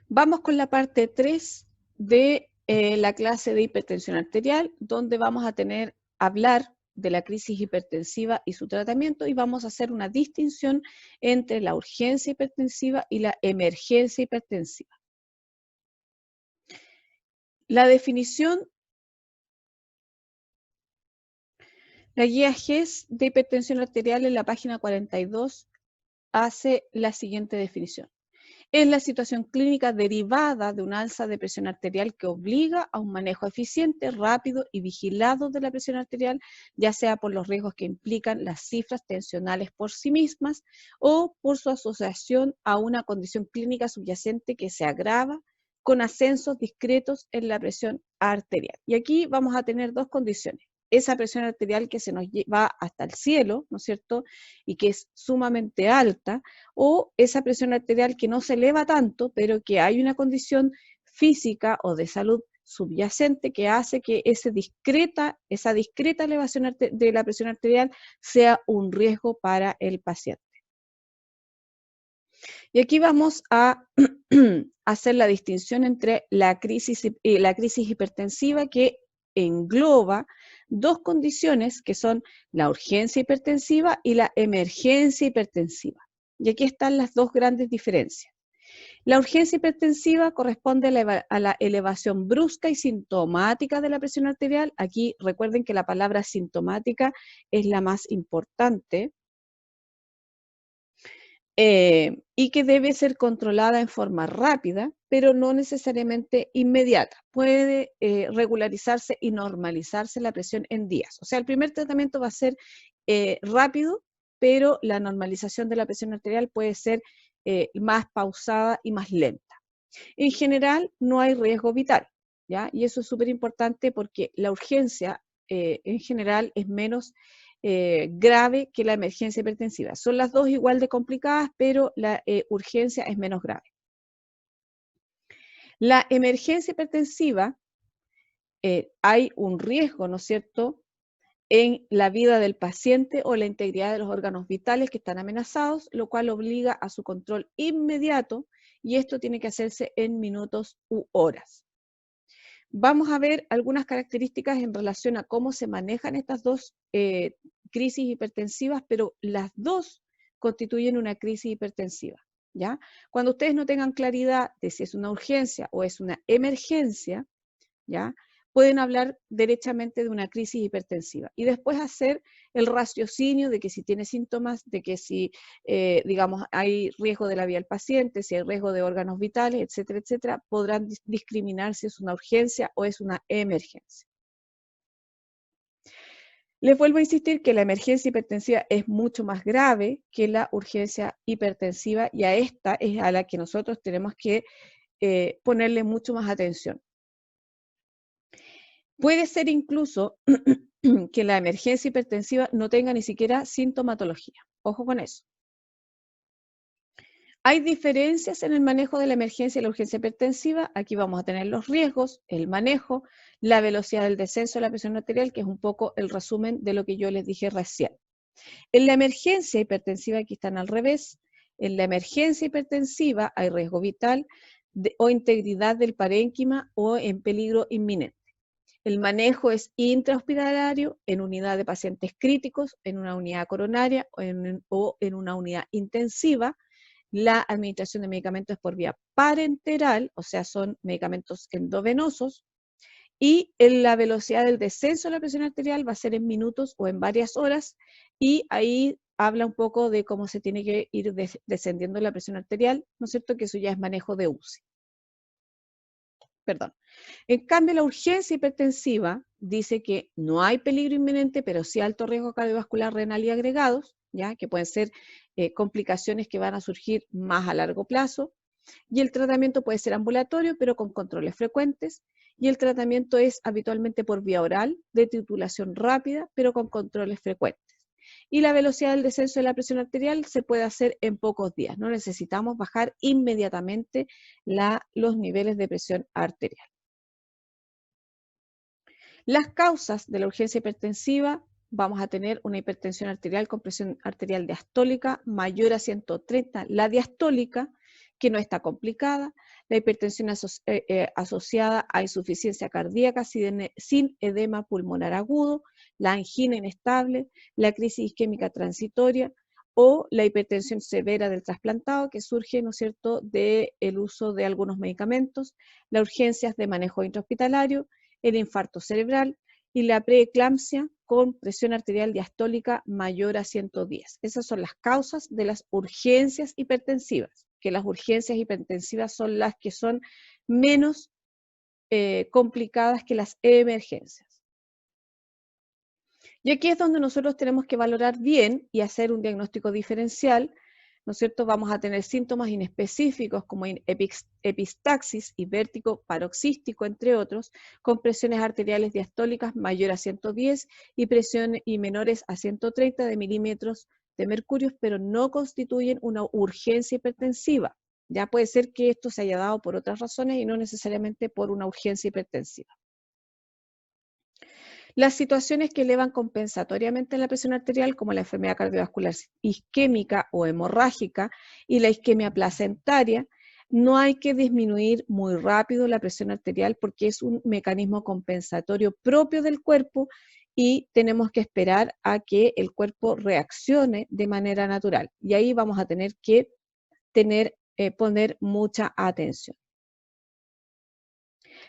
Vamos con la parte 3 de la clase de hipertensión arterial, donde vamos a hablar de la crisis hipertensiva y su tratamiento, y vamos a hacer una distinción entre la urgencia hipertensiva y la emergencia hipertensiva. La definición, la guía GES de hipertensión arterial en la página 42 hace la siguiente definición. Es la situación clínica derivada de una alza de presión arterial que obliga a un manejo eficiente, rápido y vigilado de la presión arterial, ya sea por los riesgos que implican las cifras tensionales por sí mismas o por su asociación a una condición clínica subyacente que se agrava con ascensos discretos en la presión arterial. Y aquí vamos a tener dos condiciones. Esa presión arterial que se nos va hasta el cielo, ¿no es cierto?, y que es sumamente alta, o esa presión arterial que no se eleva tanto, pero que hay una condición física o de salud subyacente que hace que esa discreta elevación de la presión arterial sea un riesgo para el paciente. Y aquí vamos a hacer la distinción entre la crisis hipertensiva, que engloba dos condiciones que son la urgencia hipertensiva y la emergencia hipertensiva. Y aquí están las dos grandes diferencias. La urgencia hipertensiva corresponde a la elevación brusca y sintomática de la presión arterial. Aquí recuerden que la palabra sintomática es la más importante. Y que debe ser controlada en forma rápida, pero no necesariamente inmediata. Puede regularizarse y normalizarse la presión en días. O sea, el primer tratamiento va a ser rápido, pero la normalización de la presión arterial puede ser más pausada y más lenta. En general, no hay riesgo vital, ¿ya? Y eso es súper importante porque la urgencia en general es menos grave que la emergencia hipertensiva. Son las dos igual de complicadas, pero la urgencia es menos grave. La emergencia hipertensiva, hay un riesgo, ¿no es cierto?, en la vida del paciente o la integridad de los órganos vitales que están amenazados, lo cual obliga a su control inmediato, y esto tiene que hacerse en minutos u horas. Vamos a ver algunas características en relación a cómo se manejan estas dos crisis hipertensivas, pero las dos constituyen una crisis hipertensiva, ¿ya? Cuando ustedes no tengan claridad de si es una urgencia o es una emergencia, ¿ya?, pueden hablar derechamente de una crisis hipertensiva y después hacer el raciocinio de que si tiene síntomas, de que si, digamos, hay riesgo de la vida del paciente, si hay riesgo de órganos vitales, etcétera, etcétera, podrán discriminar si es una urgencia o es una emergencia. Les vuelvo a insistir que la emergencia hipertensiva es mucho más grave que la urgencia hipertensiva, y a esta es a la que nosotros tenemos que ponerle mucho más atención. Puede ser incluso que la emergencia hipertensiva no tenga ni siquiera sintomatología. Ojo con eso. Hay diferencias en el manejo de la emergencia y la urgencia hipertensiva. Aquí vamos a tener los riesgos, el manejo, la velocidad del descenso de la presión arterial, que es un poco el resumen de lo que yo les dije recién. En la emergencia hipertensiva, aquí están al revés. En la emergencia hipertensiva hay riesgo vital o integridad del parénquima o en peligro inminente. El manejo es intrahospitalario, en unidad de pacientes críticos, en una unidad coronaria o en una unidad intensiva. La administración de medicamentos es por vía parenteral, o sea, son medicamentos endovenosos, y la velocidad del descenso de la presión arterial va a ser en minutos o en varias horas, y ahí habla un poco de cómo se tiene que ir descendiendo la presión arterial, ¿no es cierto?, que eso ya es manejo de UCI. Perdón. En cambio, la urgencia hipertensiva dice que no hay peligro inminente, pero sí alto riesgo cardiovascular, renal y agregados, ¿ya?, que pueden ser complicaciones que van a surgir más a largo plazo, y el tratamiento puede ser ambulatorio, pero con controles frecuentes, y el tratamiento es habitualmente por vía oral, de titulación rápida, pero con controles frecuentes. Y la velocidad del descenso de la presión arterial se puede hacer en pocos días. No necesitamos bajar inmediatamente los niveles de presión arterial. Las causas de la urgencia hipertensiva: vamos a tener una hipertensión arterial con presión arterial diastólica mayor a 130, la diastólica, que no está complicada, la hipertensión asociada a insuficiencia cardíaca sin edema pulmonar agudo, la angina inestable, la crisis isquémica transitoria o la hipertensión severa del trasplantado que surge, ¿no es cierto?, del uso de algunos medicamentos, las urgencias de manejo intrahospitalario, el infarto cerebral y la preeclampsia con presión arterial diastólica mayor a 110. Esas son las causas de las urgencias hipertensivas, que las urgencias hipertensivas son las que son menos complicadas que las emergencias. Y aquí es donde nosotros tenemos que valorar bien y hacer un diagnóstico diferencial, ¿no es cierto? Vamos a tener síntomas inespecíficos como epistaxis y vértigo paroxístico, entre otros, con presiones arteriales diastólicas mayor a 110 y presiones y menores a 130 de milímetros de mercurio, pero no constituyen una urgencia hipertensiva. Ya puede ser que esto se haya dado por otras razones y no necesariamente por una urgencia hipertensiva. Las situaciones que elevan compensatoriamente la presión arterial, como la enfermedad cardiovascular isquémica o hemorrágica y la isquemia placentaria, no hay que disminuir muy rápido la presión arterial porque es un mecanismo compensatorio propio del cuerpo y tenemos que esperar a que el cuerpo reaccione de manera natural. Y ahí vamos a tener que poner mucha atención.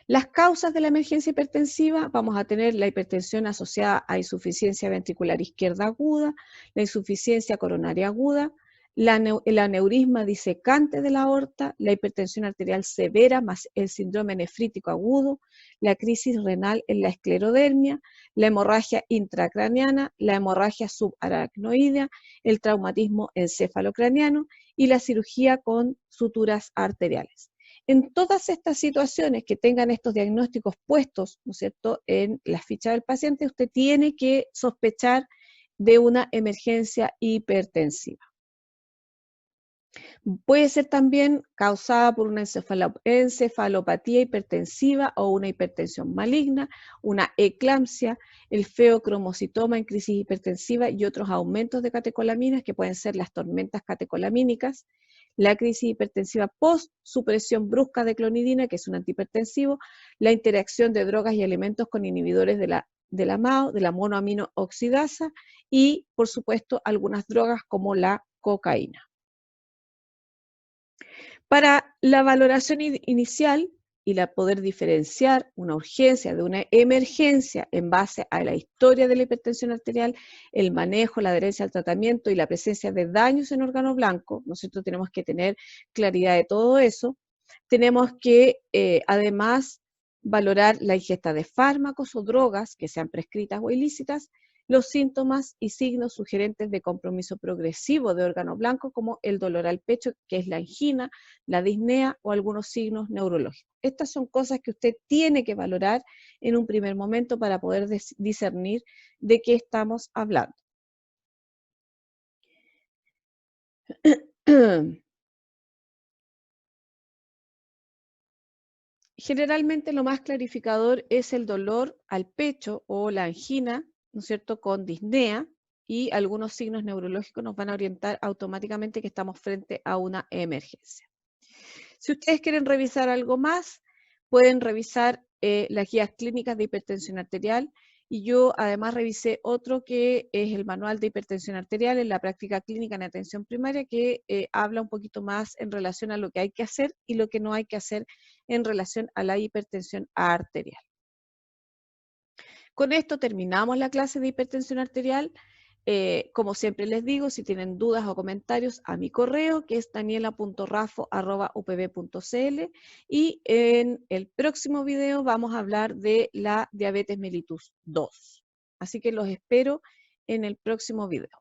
Las causas de la emergencia hipertensiva, vamos a tener la hipertensión asociada a ventricular izquierda aguda, la insuficiencia coronaria aguda, el aneurisma disecante de la aorta, la hipertensión arterial severa más el síndrome nefrítico agudo, la crisis renal en la esclerodermia, la hemorragia intracraneana, la hemorragia subaracnoidea, el traumatismo encefalocraniano y la cirugía con suturas arteriales. En todas estas situaciones que tengan estos diagnósticos puestos, ¿no es cierto?, en la ficha del paciente, usted tiene que sospechar de una emergencia hipertensiva. Puede ser también causada por una encefalopatía hipertensiva o una hipertensión maligna, una eclampsia, el feocromocitoma en crisis hipertensiva y otros aumentos de catecolaminas que pueden ser las tormentas catecolamínicas, la crisis hipertensiva post-supresión brusca de clonidina, que es un antihipertensivo, la interacción de drogas y alimentos con inhibidores de la MAO, de la monoamino oxidasa y, por supuesto, algunas drogas como la cocaína. Para la valoración inicial y la poder diferenciar una urgencia de una emergencia en base a la historia de la hipertensión arterial, el manejo, la adherencia al tratamiento y la presencia de daños en órgano blanco, nosotros tenemos que tener claridad de todo eso. Tenemos que además valorar la ingesta de fármacos o drogas que sean prescritas o ilícitas, los síntomas y signos sugerentes de compromiso progresivo de órgano blanco, como el dolor al pecho, que es la angina, la disnea o algunos signos neurológicos. Estas son cosas que usted tiene que valorar en un primer momento para poder discernir de qué estamos hablando. Generalmente lo más clarificador es el dolor al pecho o la angina, ¿no es cierto?, con disnea, y algunos signos neurológicos nos van a orientar automáticamente que estamos frente a una emergencia. Si ustedes quieren revisar algo más, pueden revisar las guías clínicas de hipertensión arterial, y yo además revisé otro que es el manual de hipertensión arterial en la práctica clínica en atención primaria, que habla un poquito más en relación a lo que hay que hacer y lo que no hay que hacer en relación a la hipertensión arterial. Con esto terminamos la clase de hipertensión arterial. Como siempre les digo, si tienen dudas o comentarios, a mi correo, que es daniela.rafo@upb.cl, y en el próximo video vamos a hablar de la diabetes mellitus 2. Así que los espero en el próximo video.